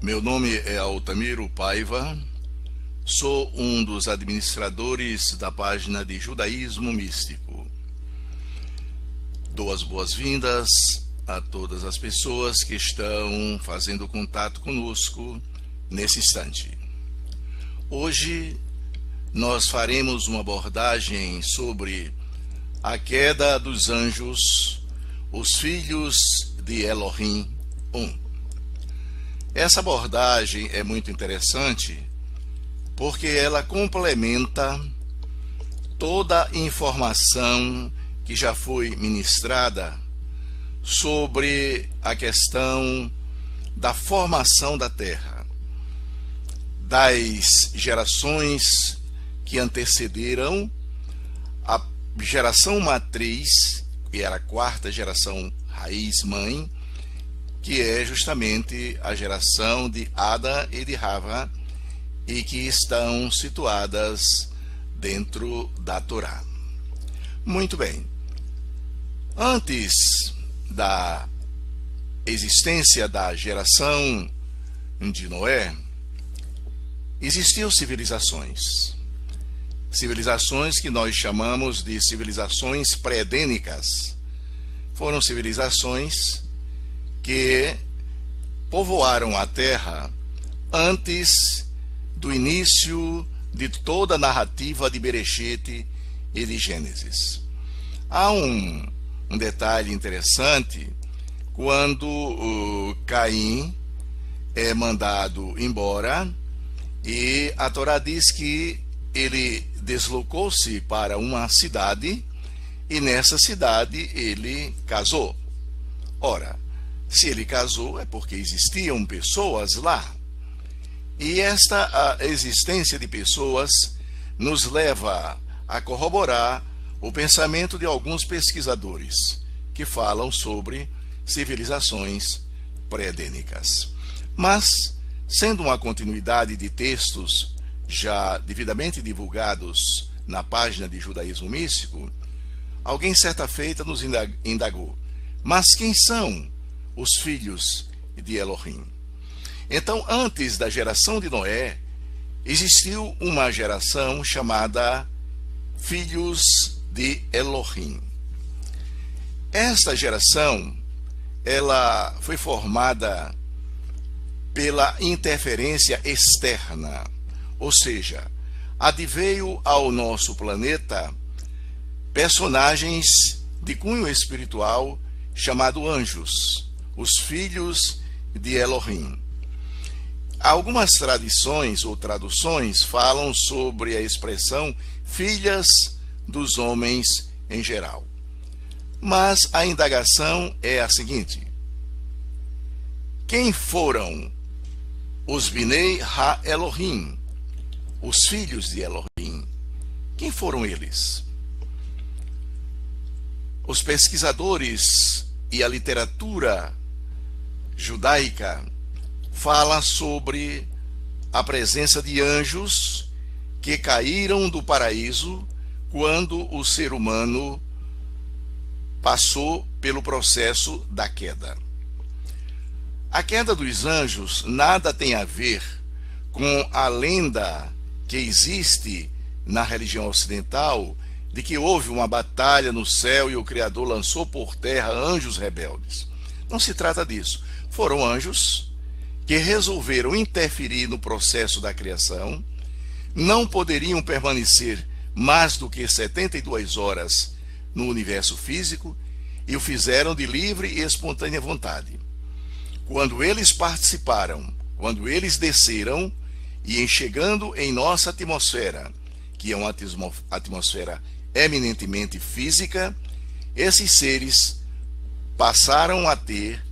Meu nome é Altamiro Paiva, sou um dos administradores da página de Judaísmo Místico. Dou as boas-vindas a todas as pessoas que estão fazendo contato conosco nesse instante. Hoje nós faremos uma abordagem sobre a queda dos anjos, os filhos de Elohim 1. Essa abordagem é muito interessante porque ela complementa toda a informação que já foi ministrada sobre a questão da formação da Terra, das gerações que antecederam a geração matriz, que era a quarta geração raiz-mãe, que é justamente a geração de Adão e de Rava, e que estão situadas dentro da Torá. Muito bem. Antes da existência da geração de Noé, existiam civilizações. Civilizações que nós chamamos de civilizações pré-edênicas. Foram civilizações que povoaram a Terra antes do início de toda a narrativa de Bereshit e de Gênesis. Há um detalhe interessante quando Caim é mandado embora e a Torá diz que ele deslocou-se para uma cidade e nessa cidade ele casou. Ora, se ele casou é porque existiam pessoas lá. E esta a existência de pessoas nos leva a corroborar o pensamento de alguns pesquisadores que falam sobre civilizações pré-edênicas. Mas, sendo uma continuidade de textos já devidamente divulgados na página de Judaísmo Místico, alguém certa feita nos indagou: mas quem são os filhos de Elohim? Então, antes da geração de Noé, existiu uma geração chamada filhos de Elohim. Esta geração, ela foi formada pela interferência externa, ou seja, adveio ao nosso planeta personagens de cunho espiritual chamado anjos, os filhos de Elohim. Algumas tradições ou traduções falam sobre a expressão filhas dos homens em geral. Mas a indagação é a seguinte: quem foram os Binei Ha-Elohim, os filhos de Elohim? Quem foram eles? Os pesquisadores e a literatura judaica fala sobre a presença de anjos que caíram do paraíso quando o ser humano passou pelo processo da queda. A queda dos anjos nada tem a ver com a lenda que existe na religião ocidental de que houve uma batalha no céu e o Criador lançou por terra anjos rebeldes. Não se trata disso. Foram anjos que resolveram interferir no processo da criação, não poderiam permanecer mais do que 72 horas no universo físico e o fizeram de livre e espontânea vontade. Quando eles participaram, quando eles desceram e chegando em nossa atmosfera, que é uma atmosfera eminentemente física, esses seres passaram a ter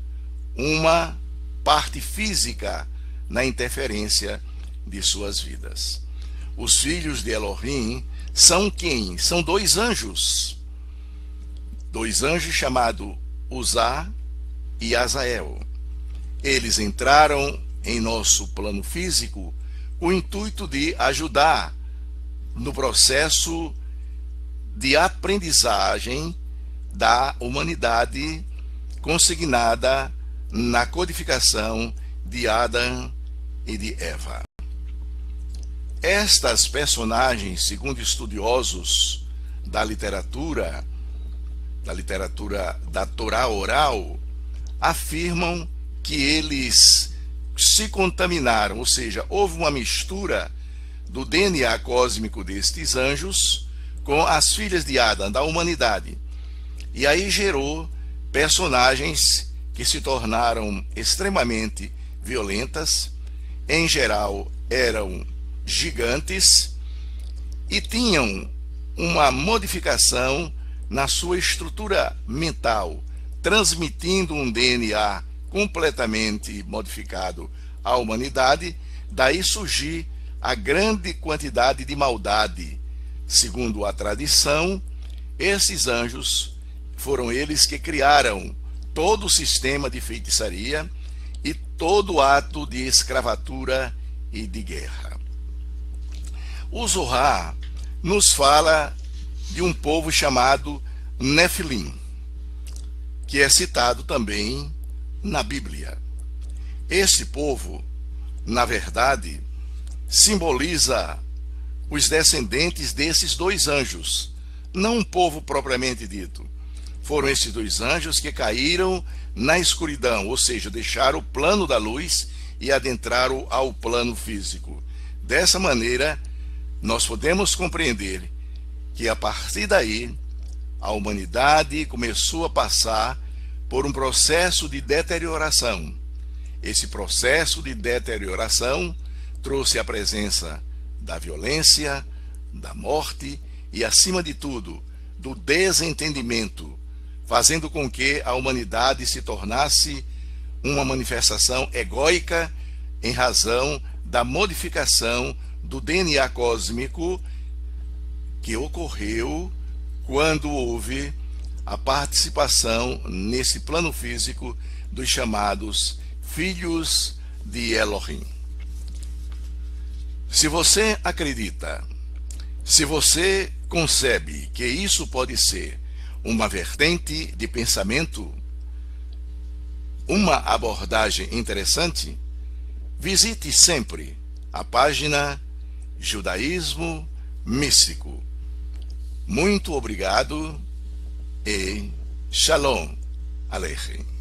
uma parte física na interferência de suas vidas. Os filhos de Elohim são quem? São dois anjos chamados Uzá e Azael. Eles entraram em nosso plano físico com o intuito de ajudar no processo de aprendizagem da humanidade consignada na codificação de Adão e de Eva. Estas personagens, segundo estudiosos da literatura da Torá oral, afirmam que eles se contaminaram, ou seja, houve uma mistura do DNA cósmico destes anjos com as filhas de Adão, da humanidade. E aí gerou personagens que se tornaram extremamente violentas, em geral eram gigantes e tinham uma modificação na sua estrutura mental, transmitindo um DNA completamente modificado à humanidade. Daí surgir a grande quantidade de maldade. Segundo a tradição, esses anjos foram eles que criaram todo o sistema de feitiçaria e todo o ato de escravatura e de guerra. O Zohar nos fala de um povo chamado Nefilim, que é citado também na Bíblia. Esse povo, na verdade, simboliza os descendentes desses dois anjos, não um povo propriamente dito. Foram esses dois anjos que caíram na escuridão, ou seja, deixaram o plano da luz e adentraram ao plano físico. Dessa maneira, nós podemos compreender que a partir daí, a humanidade começou a passar por um processo de deterioração. Esse processo de deterioração trouxe a presença da violência, da morte e, acima de tudo, do desentendimento, fazendo com que a humanidade se tornasse uma manifestação egóica em razão da modificação do DNA cósmico que ocorreu quando houve a participação nesse plano físico dos chamados filhos de Elohim. Se você acredita, se você concebe que isso pode ser uma vertente de pensamento, uma abordagem interessante, visite sempre a página Judaísmo Místico. Muito obrigado e Shalom Aleichem.